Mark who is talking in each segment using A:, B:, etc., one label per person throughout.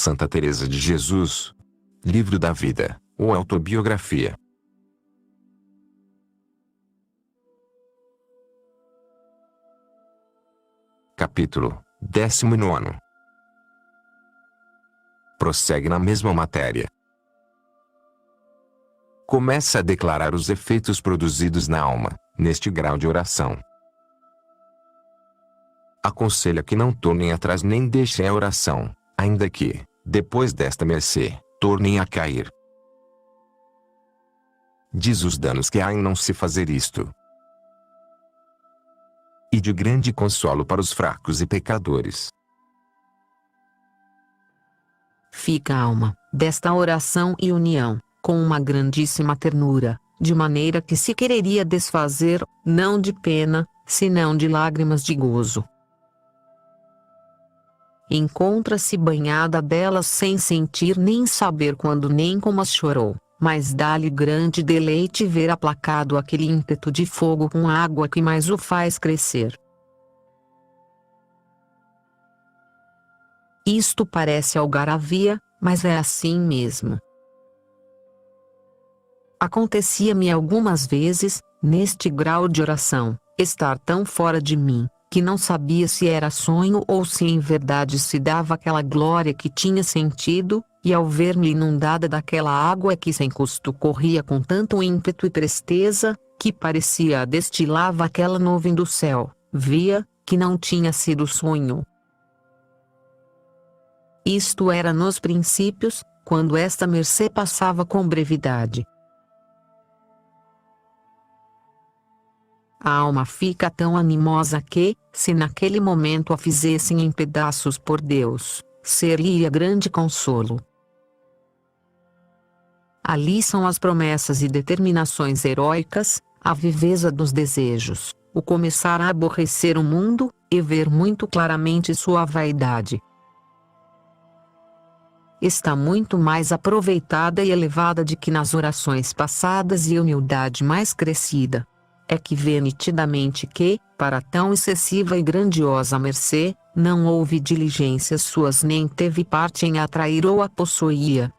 A: Santa Teresa de Jesus. Livro da Vida, ou Autobiografia. Capítulo 19. Prossegue na mesma matéria. Começa a declarar os efeitos produzidos na alma, neste grau de oração. Aconselha que não tornem atrás nem deixem a oração, ainda que, depois desta mercê, tornem a cair. Diz os danos que há em não se fazer isto. E de grande consolo para os fracos e pecadores.
B: Fica a alma, desta oração e união, com uma grandíssima ternura, de maneira que se quereria desfazer, não de pena, senão de lágrimas de gozo. Encontra-se banhada delas sem sentir nem saber quando nem como as chorou, mas dá-lhe grande deleite ver aplacado aquele ímpeto de fogo com a água que mais o faz crescer. Isto parece algaravia, mas é assim mesmo. Acontecia-me algumas vezes, neste grau de oração, estar tão fora de mim, que não sabia se era sonho ou se em verdade se dava aquela glória que tinha sentido, e ao ver-me inundada daquela água que sem custo corria com tanto ímpeto e presteza, que parecia a destilava aquela nuvem do céu, via, que não tinha sido sonho. Isto era nos princípios, quando esta mercê passava com brevidade. A alma fica tão animosa que, se naquele momento a fizessem em pedaços por Deus, seria grande consolo. Ali são as promessas e determinações heróicas, a viveza dos desejos, o começar a aborrecer o mundo, e ver muito claramente sua vaidade. Está muito mais aproveitada e elevada de que nas orações passadas e humildade mais crescida. É que vê nitidamente que, para tão excessiva e grandiosa mercê, não houve diligências suas nem teve parte em atrair ou a possuía.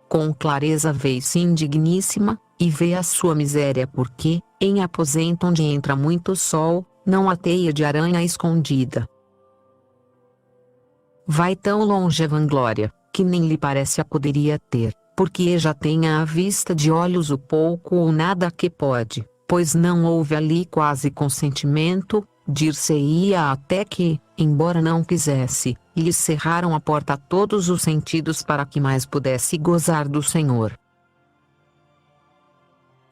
B: Com clareza vê-se indigníssima, e vê a sua miséria porque, em aposento onde entra muito sol, não há teia de aranha escondida. Vai tão longe a vanglória, que nem lhe parece a poderia ter, porque já tenha à vista de olhos o pouco ou nada que pode, pois não houve ali quase consentimento, dir-se-ia até que, embora não quisesse, lhe cerraram a porta a todos os sentidos para que mais pudesse gozar do Senhor.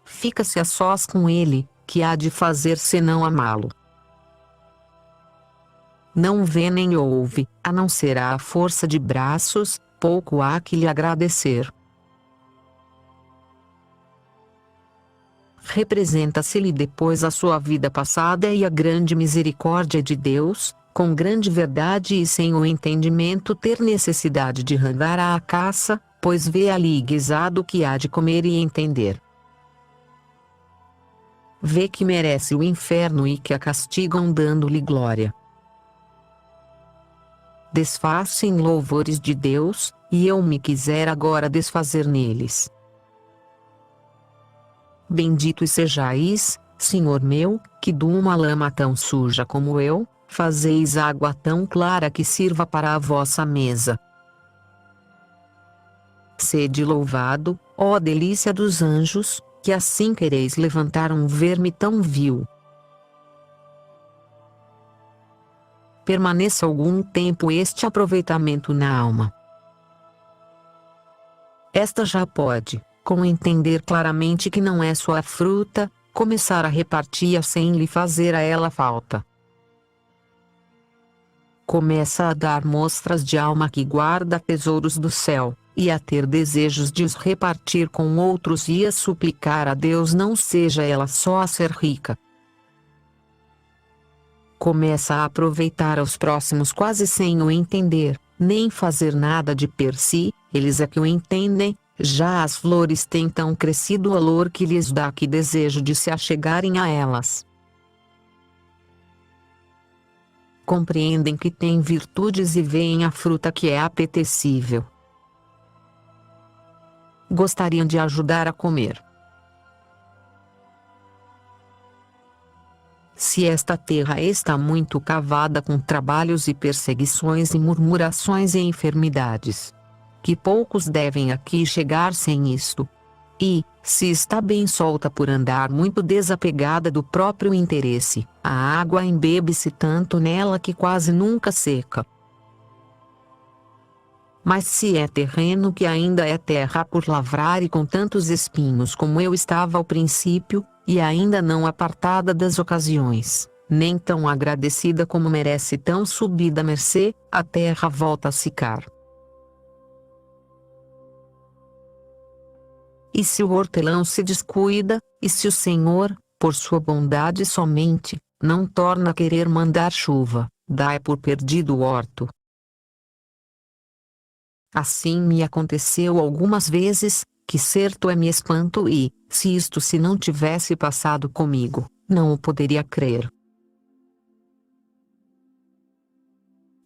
B: Fica-se a sós com ele, que há de fazer senão amá-lo. Não vê nem ouve, a não ser à força de braços, pouco há que lhe agradecer. Representa-se-lhe depois a sua vida passada e a grande misericórdia de Deus, com grande verdade e sem o entendimento ter necessidade de andar à caça, pois vê ali guisado o que há de comer e entender. Vê que merece o inferno e que a castigam dando-lhe glória. Desfaz-se em louvores de Deus, e eu me quiser agora desfazer neles. Bendito sejais, Senhor meu, que de uma lama tão suja como eu, fazeis água tão clara que sirva para a vossa mesa. Sede louvado, ó delícia dos anjos, que assim quereis levantar um verme tão vil. Permaneça algum tempo este aproveitamento na alma. Esta já pode, com entender claramente que não é sua fruta, começar a repartir-a sem lhe fazer a ela falta. Começa a dar mostras de alma que guarda tesouros do céu, e a ter desejos de os repartir com outros e a suplicar a Deus não seja ela só a ser rica. Começa a aproveitar aos próximos quase sem o entender, nem fazer nada de per si, eles é que o entendem. Já as flores têm tão crescido o olor que lhes dá que desejo de se achegarem a elas. compreendem que têm virtudes e veem a fruta que é apetecível. Gostariam de ajudar a comer. Se esta terra está muito cavada com trabalhos e perseguições e murmurações e enfermidades, que poucos devem aqui chegar sem isto. E, se está bem solta por andar muito desapegada do próprio interesse, a água embebe-se tanto nela que quase nunca seca. Mas se é terreno que ainda é terra por lavrar e com tantos espinhos como eu estava ao princípio, e ainda não apartada das ocasiões, nem tão agradecida como merece tão subida mercê, a terra volta a secar. E se o hortelão se descuida, e se o Senhor, por sua bondade somente, não torna a querer mandar chuva, dai por perdido o horto. Assim me aconteceu algumas vezes, que certo é me espanto e, se isto se não tivesse passado comigo, não o poderia crer.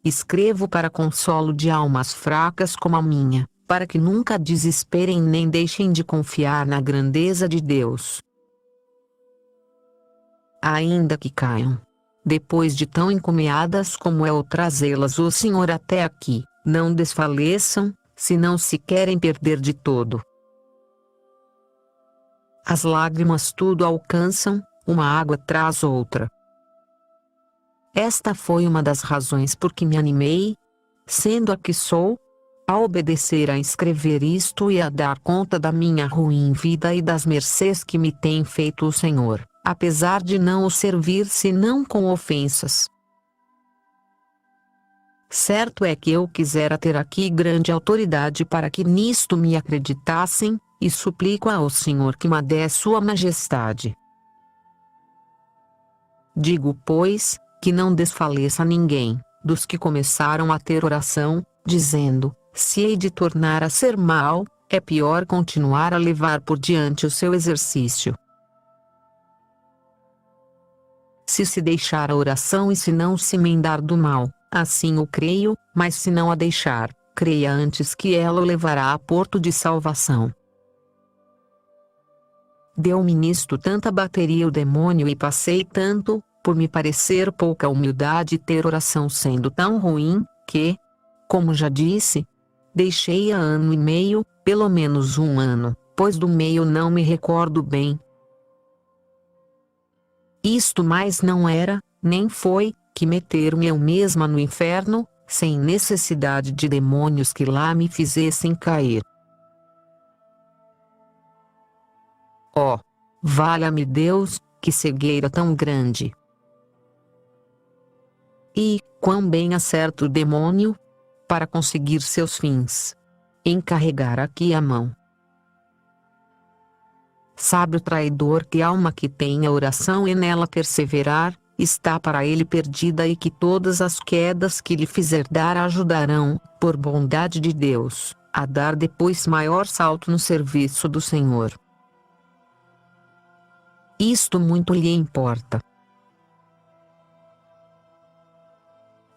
B: Escrevo para consolo de almas fracas como a minha, para que nunca desesperem nem deixem de confiar na grandeza de Deus. Ainda que caiam, depois de tão encomiadas como é o trazê-las o Senhor até aqui, não desfaleçam, se não se querem perder de todo. As lágrimas tudo alcançam, uma água traz outra. Esta foi uma das razões por que me animei, sendo a que sou, a obedecer a escrever isto e a dar conta da minha ruim vida e das mercês que me tem feito o Senhor, apesar de não o servir senão com ofensas. Certo é que eu quisera ter aqui grande autoridade para que nisto me acreditassem, e suplico ao Senhor que me dê sua majestade. Digo, pois, que não desfaleça ninguém, dos que começaram a ter oração, dizendo, se hei de tornar a ser mal, é pior continuar a levar por diante o seu exercício. Se deixar a oração e se não se emendar do mal, assim o creio, mas se não a deixar, creia antes que ela o levará a porto de salvação. Deu-me nisto tanta bateria o demônio e passei tanto, por me parecer pouca humildade ter oração sendo tão ruim, que, como já disse, deixei-a ano e meio, pelo menos um ano, pois do meio não me recordo bem. Isto mais não era, nem foi, que meter-me eu mesma no inferno, sem necessidade de demônios que lá me fizessem cair. Oh, valha-me Deus, que cegueira tão grande! E, quão bem acerta o demônio, para conseguir seus fins. Encarregar aqui a mão. Sabe o traidor que a alma que tem a oração e nela perseverar, está para ele perdida e que todas as quedas que lhe fizer dar ajudarão, por bondade de Deus, a dar depois maior salto no serviço do Senhor. Isto muito lhe importa.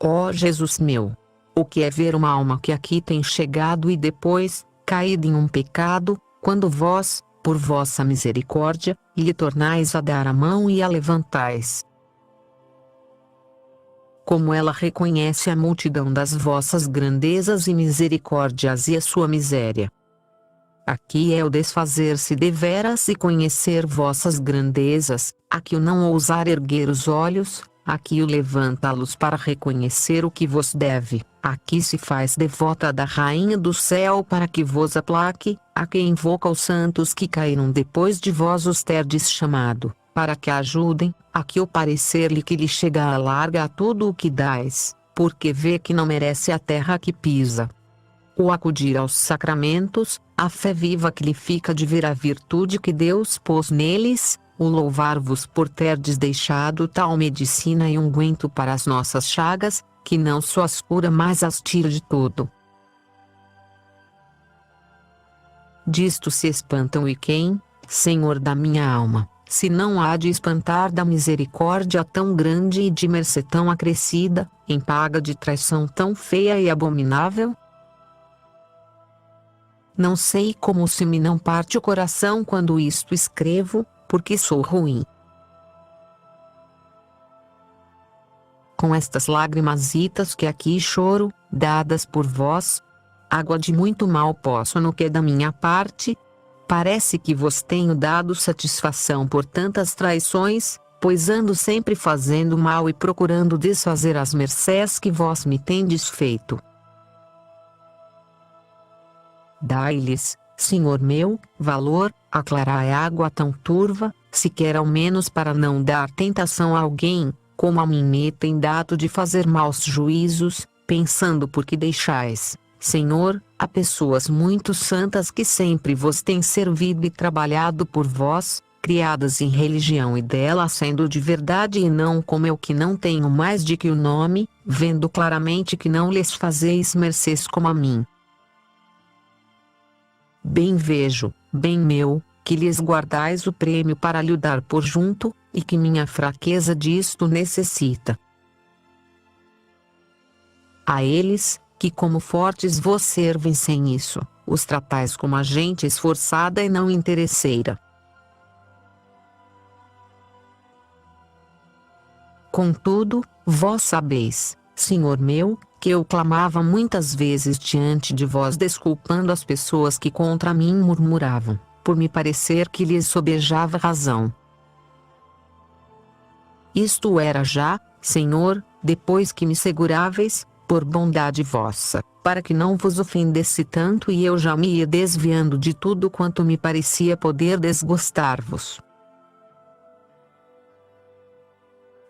B: Ó Jesus meu! O que é ver uma alma que aqui tem chegado e depois, caída em um pecado, quando vós, por vossa misericórdia, lhe tornais a dar a mão e a levantais? Como ela reconhece a multidão das vossas grandezas e misericórdias e a sua miséria. Aqui é o desfazer-se deveras e conhecer vossas grandezas, aqui o não ousar erguer os olhos, aqui o levantá-los para reconhecer o que vos deve, aqui se faz devota da Rainha do Céu para que vos aplaque, aqui invoca os santos que caíram depois de vós os terdes chamado, para que ajudem, aqui o parecer-lhe que lhe chega a larga a tudo o que dais, porque vê que não merece a terra que pisa. O acudir aos sacramentos, a fé viva que lhe fica de ver a virtude que Deus pôs neles, o louvar-vos por terdes deixado tal medicina e unguento para as nossas chagas, que não só as cura mas as tira de todo. Disto se espantam e quem, Senhor da minha alma, se não há de espantar da misericórdia tão grande e de mercê tão acrescida, em paga de traição tão feia e abominável? Não sei como se me não parte o coração quando isto escrevo, porque sou ruim. Com estas lágrimas que aqui choro, dadas por vós, água de muito mal posso no que da minha parte, parece que vos tenho dado satisfação por tantas traições, pois ando sempre fazendo mal e procurando desfazer as mercês que vós me tendes feito. Dai-lhes, Senhor meu, valor, aclarai água tão turva, sequer ao menos para não dar tentação a alguém, como a mim me tem dado de fazer maus juízos, pensando porque deixais, Senhor, a pessoas muito santas que sempre vos têm servido e trabalhado por vós, criadas em religião e dela sendo de verdade e não como eu que não tenho mais de que o nome, vendo claramente que não lhes fazeis mercês como a mim. Bem vejo, bem meu, que lhes guardais o prêmio para lhe dar por junto, e que minha fraqueza disto necessita. A eles, que como fortes vos servem sem isso, os tratais como a gente esforçada e não interesseira. Contudo, vós sabeis, Senhor meu, que eu clamava muitas vezes diante de vós desculpando as pessoas que contra mim murmuravam, por me parecer que lhes sobejava razão. Isto era já, Senhor, depois que me seguráveis, por bondade vossa, para que não vos ofendesse tanto e eu já me ia desviando de tudo quanto me parecia poder desgostar-vos.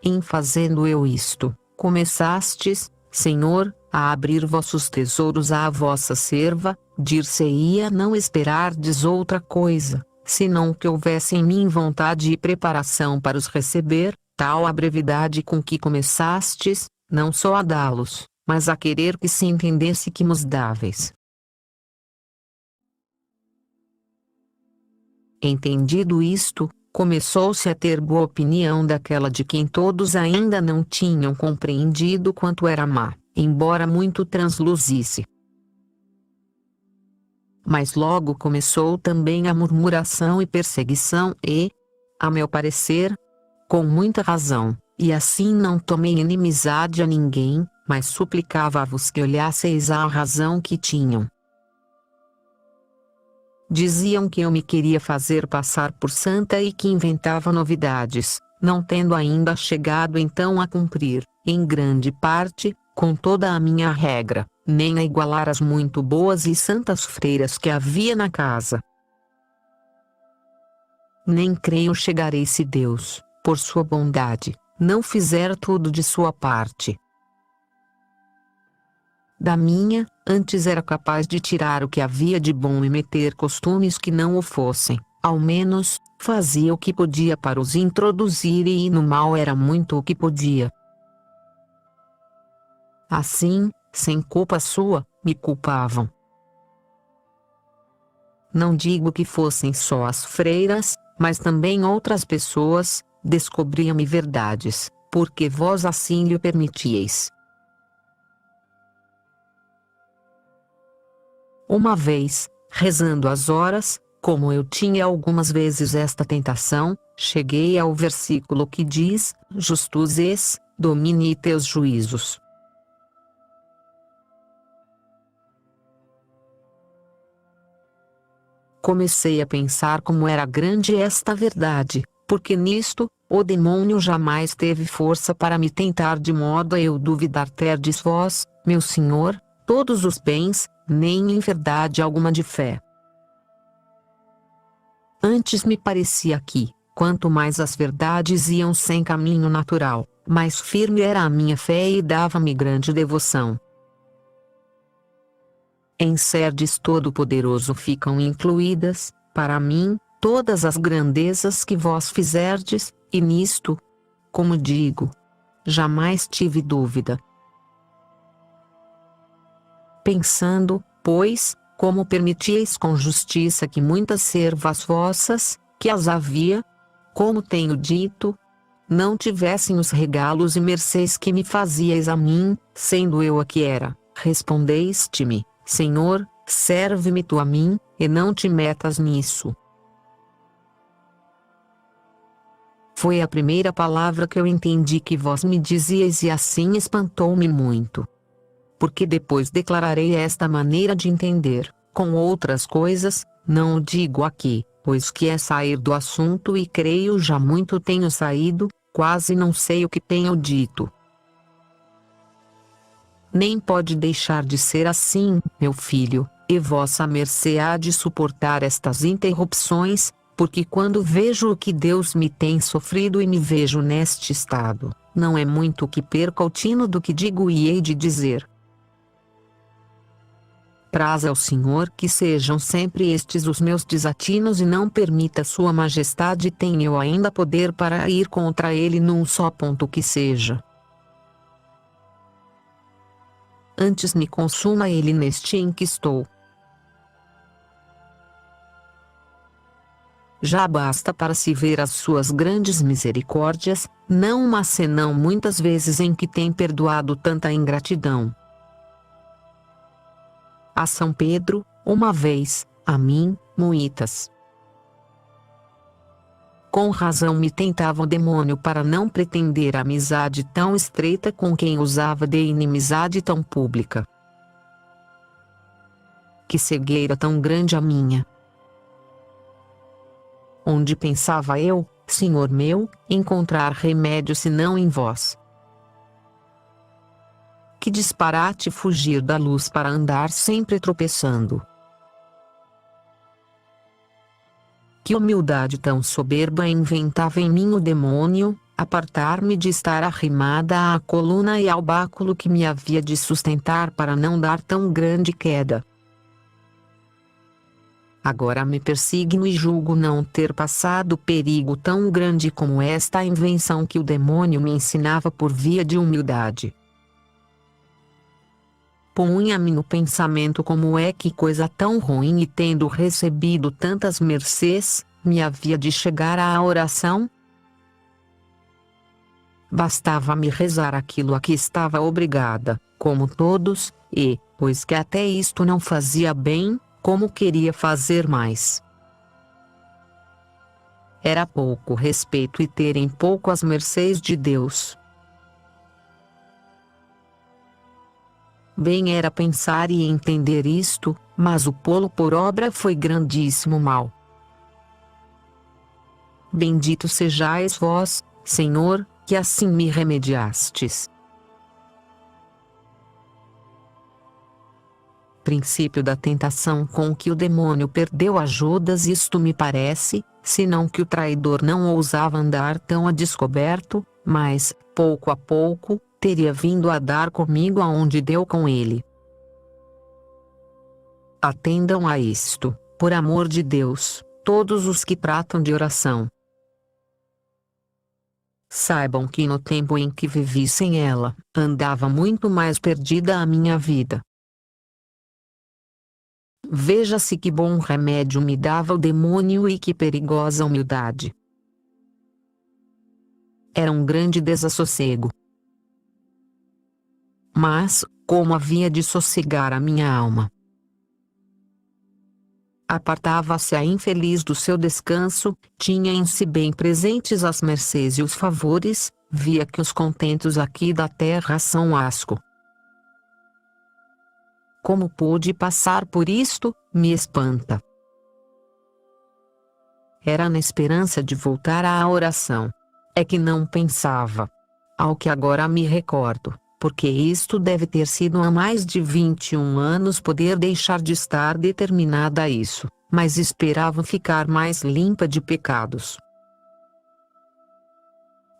B: Em fazendo eu isto, começastes, Senhor, a abrir vossos tesouros à vossa serva, dir-se-ia não esperardes outra coisa, senão que houvesse em mim vontade e preparação para os receber, tal a brevidade com que começastes, não só a dá-los, mas a querer que se entendesse que mos dáveis. Entendido isto, começou-se a ter boa opinião daquela de quem todos ainda não tinham compreendido quanto era má, embora muito transluzisse. Mas logo começou também a murmuração e perseguição e, a meu parecer, com muita razão, e assim não tomei inimizade a ninguém, mas suplicava-vos que olhasseis à razão que tinham. Diziam que eu me queria fazer passar por santa e que inventava novidades, não tendo ainda chegado então a cumprir, em grande parte, com toda a minha regra, nem a igualar as muito boas e santas freiras que havia na casa. Nem creio chegarei se Deus, por sua bondade, não fizer tudo de sua parte. Da minha, antes era capaz de tirar o que havia de bom e meter costumes que não o fossem, ao menos, fazia o que podia para os introduzir e no mal era muito o que podia. Assim, sem culpa sua, me culpavam. Não digo que fossem só as freiras, mas também outras pessoas, descobriam-me verdades, porque vós assim lhe permitieis. Uma vez, rezando as horas, como eu tinha algumas vezes esta tentação, cheguei ao versículo que diz, Justus es, domine teus juízos. Comecei a pensar como era grande esta verdade, porque nisto, o demônio jamais teve força para me tentar de modo a eu duvidar terdes vós, meu Senhor, todos os bens, nem em verdade alguma de fé. Antes me parecia que, quanto mais as verdades iam sem caminho natural, mais firme era a minha fé e dava-me grande devoção. Em Serdes Todo-Poderoso ficam incluídas, para mim, todas as grandezas que vós fizerdes, e nisto, como digo, jamais tive dúvida. Pensando, pois, como permitieis com justiça que muitas servas vossas, que as havia, como tenho dito, não tivessem os regalos e mercês que me fazíeis a mim, sendo eu a que era, respondeste-me, Senhor, serve-me tu a mim, e não te metas nisso. Foi a primeira palavra que eu entendi que vós me dizíeis e assim espantou-me muito. Porque depois declararei esta maneira de entender, com outras coisas, não o digo aqui, pois que é sair do assunto e creio já muito tenho saído, quase não sei o que tenho dito. Nem pode deixar de ser assim, meu filho, e vossa mercê há de suportar estas interrupções, porque quando vejo o que Deus me tem sofrido e me vejo neste estado, não é muito o que perco ao tino do que digo e hei de dizer. Praza ao Senhor que sejam sempre estes os meus desatinos e não permita Sua Majestade tenha eu ainda poder para ir contra ele num só ponto que seja. Antes me consuma ele neste em que estou. Já basta para se ver as suas grandes misericórdias, não uma senão muitas vezes em que tem perdoado tanta ingratidão. A São Pedro, uma vez, a mim, muitas. Com razão me tentava o demônio para não pretender amizade tão estreita com quem usava de inimizade tão pública. Que cegueira tão grande a minha! Onde pensava eu, Senhor meu, encontrar remédio senão em vós? Que disparate fugir da luz para andar sempre tropeçando. Que humildade tão soberba inventava em mim o demônio, apartar-me de estar arrimada à coluna e ao báculo que me havia de sustentar para não dar tão grande queda. Agora me persigno e julgo não ter passado perigo tão grande como esta invenção que o demônio me ensinava por via de humildade. Punha-me no pensamento como é que coisa tão ruim e tendo recebido tantas mercês, me havia de chegar à oração? Bastava-me rezar aquilo a que estava obrigada, como todos, e, pois que até isto não fazia bem, como queria fazer mais. Era pouco respeito e terem pouco as mercês de Deus. Bem era pensar e entender isto, mas o pô-lo por obra foi grandíssimo mal. Bendito sejais vós, Senhor, que assim me remediastes. Princípio da tentação com que o demônio perdeu a Judas. Isto me parece, senão que o traidor não ousava andar tão a descoberto, mas, pouco a pouco, teria vindo a dar comigo aonde deu com ele. Atendam a isto, por amor de Deus, todos os que tratam de oração. Saibam que no tempo em que vivi sem ela, andava muito mais perdida a minha vida. Veja-se que bom remédio me dava o demônio e que perigosa humildade. Era um grande desassossego. Mas, como havia de sossegar a minha alma? Apartava-se a infeliz do seu descanso, tinha em si bem presentes as mercês e os favores, via que os contentos aqui da terra são asco. Como pude passar por isto, me espanta. Era na esperança de voltar à oração. É que não pensava. Ao que agora me recordo, porque isto deve ter sido há mais de 21 anos poder deixar de estar determinada a isso, mas esperava ficar mais limpa de pecados.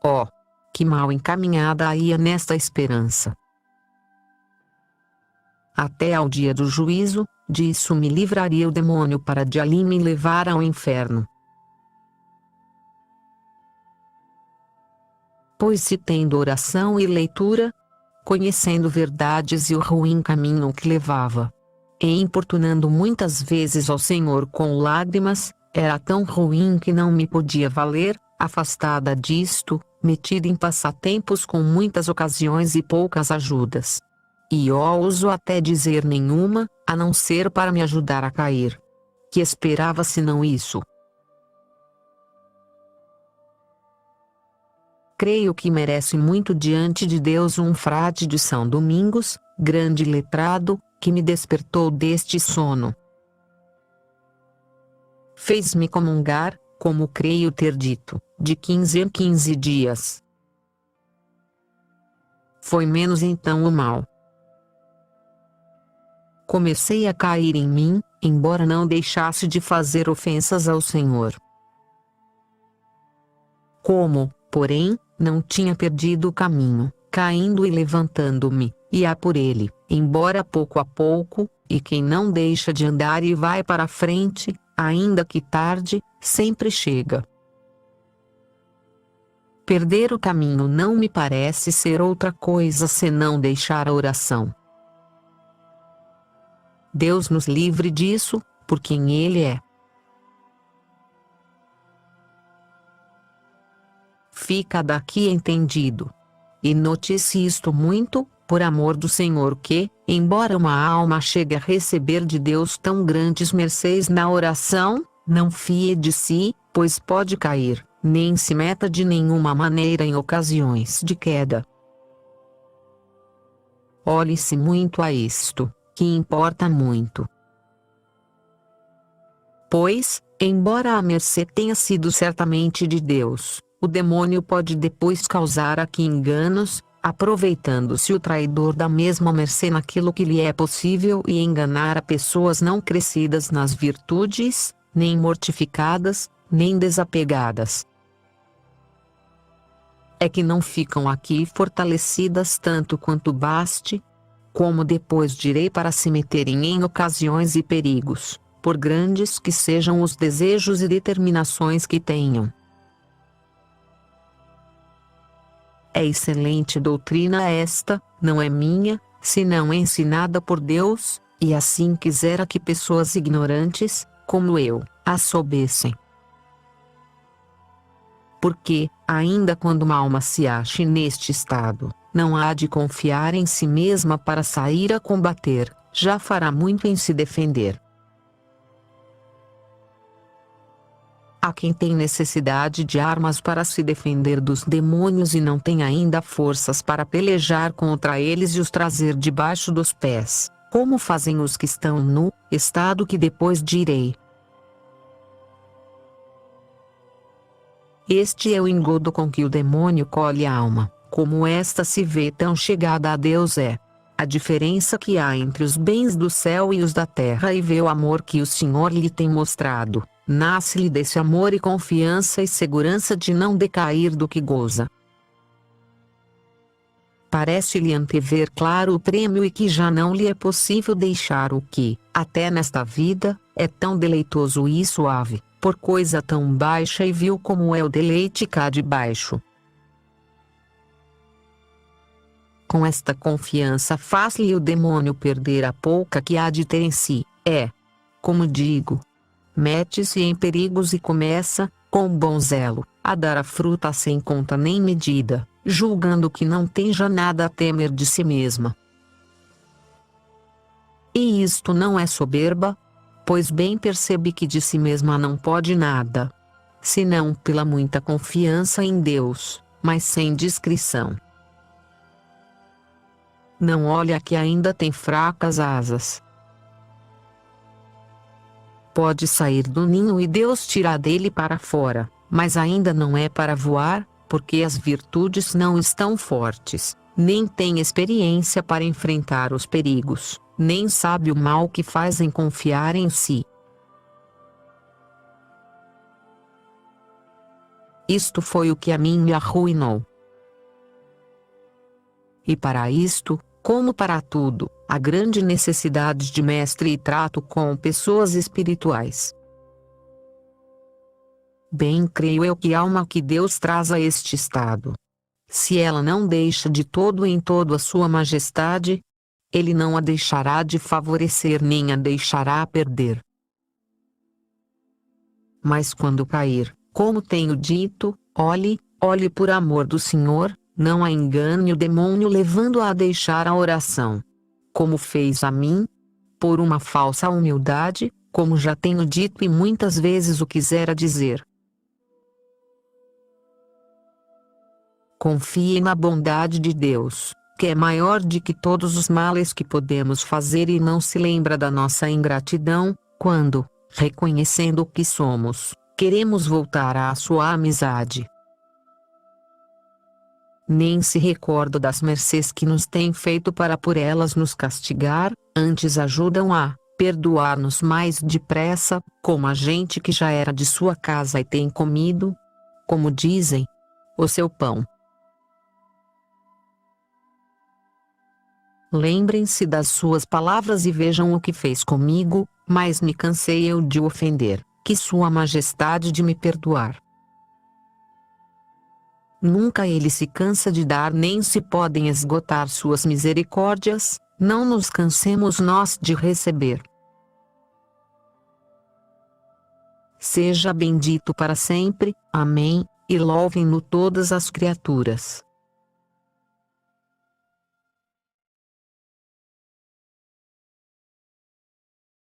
B: Oh, que mal encaminhada ia nesta esperança! Até ao dia do juízo, disso me livraria o demônio para de ali me levar ao inferno. Pois se tendo oração e leitura, conhecendo verdades e o ruim caminho que levava, e importunando muitas vezes ao Senhor com lágrimas, era tão ruim que não me podia valer, afastada disto, metida em passatempos com muitas ocasiões e poucas ajudas. E ouso até dizer nenhuma, a não ser para me ajudar a cair. Que esperava senão isso? Creio que merece muito diante de Deus um frade de São Domingos, grande letrado, que me despertou deste sono. Fez-me comungar, como creio ter dito, de 15 em 15 dias. Foi menos então o mal. Comecei a cair em mim, embora não deixasse de fazer ofensas ao Senhor. Como, porém, não tinha perdido o caminho, caindo e levantando-me, ia por ele, embora pouco a pouco, e quem não deixa de andar e vai para a frente, ainda que tarde, sempre chega. Perder o caminho não me parece ser outra coisa senão deixar a oração. Deus nos livre disso, por quem Ele é. Fica daqui entendido. E note-se isto muito, por amor do Senhor, que, embora uma alma chegue a receber de Deus tão grandes mercês na oração, não fie de si, pois pode cair, nem se meta de nenhuma maneira em ocasiões de queda. Olhe-se muito a isto, que importa muito. Pois, embora a mercê tenha sido certamente de Deus, o demônio pode depois causar aqui enganos, aproveitando-se o traidor da mesma mercê naquilo que lhe é possível e enganar a pessoas não crescidas nas virtudes, nem mortificadas, nem desapegadas. É que não ficam aqui fortalecidas tanto quanto baste, como depois direi, para se meterem em ocasiões e perigos, por grandes que sejam os desejos e determinações que tenham. É excelente doutrina esta, não é minha, senão ensinada por Deus, e assim quisera que pessoas ignorantes, como eu, a soubessem. Porque, ainda quando uma alma se ache neste estado, não há de confiar em si mesma para sair a combater, já fará muito em se defender. Há quem tem necessidade de armas para se defender dos demônios e não tem ainda forças para pelejar contra eles e os trazer debaixo dos pés, como fazem os que estão no estado que depois direi. Este é o engodo com que o demônio colhe a alma, como esta se vê tão chegada a Deus é. A diferença que há entre os bens do céu e os da terra, e vê o amor que o Senhor lhe tem mostrado, nasce-lhe desse amor e confiança e segurança de não decair do que goza. Parece-lhe antever claro o prêmio e que já não lhe é possível deixar o que, até nesta vida, é tão deleitoso e suave, por coisa tão baixa e vil como é o deleite cá de baixo. Com esta confiança faz-lhe o demônio perder a pouca que há de ter em si, como digo, mete-se em perigos e começa, com bom zelo, a dar a fruta sem conta nem medida, julgando que não tem já nada a temer de si mesma. E isto não é soberba? Pois bem percebe que de si mesma não pode nada, senão pela muita confiança em Deus, mas sem discrição. Não olha que ainda tem fracas asas. Pode sair do ninho e Deus tira dele para fora, mas ainda não é para voar, porque as virtudes não estão fortes, nem tem experiência para enfrentar os perigos, nem sabe o mal que faz em confiar em si. Isto foi o que a mim me arruinou. E para isto, como para tudo, há grande necessidade de mestre e trato com pessoas espirituais. Bem creio eu que a alma que Deus traz a este estado, se ela não deixa de todo em todo a sua majestade, Ele não a deixará de favorecer nem a deixará perder. Mas quando cair, como tenho dito, Olhe, olhe por amor do Senhor, não a engane o demônio levando-a a deixar a oração. Como fez a mim? Por uma falsa humildade, como já tenho dito e muitas vezes o quisera dizer. Confie na bondade de Deus, que é maior de que todos os males que podemos fazer e não se lembra da nossa ingratidão, quando, reconhecendo o que somos, queremos voltar à sua amizade. Nem se recorda das mercês que nos tem feito para por elas nos castigar, antes ajudam a perdoar-nos mais depressa, como a gente que já era de sua casa e tem comido, como dizem, o seu pão. Lembrem-se das suas palavras e vejam o que fez comigo, mas me cansei eu de o ofender, que sua majestade de me perdoar. Nunca ele se cansa de dar nem se podem esgotar suas misericórdias, não nos cansemos nós de receber. Seja bendito para sempre, amém, e louvem-no todas as criaturas.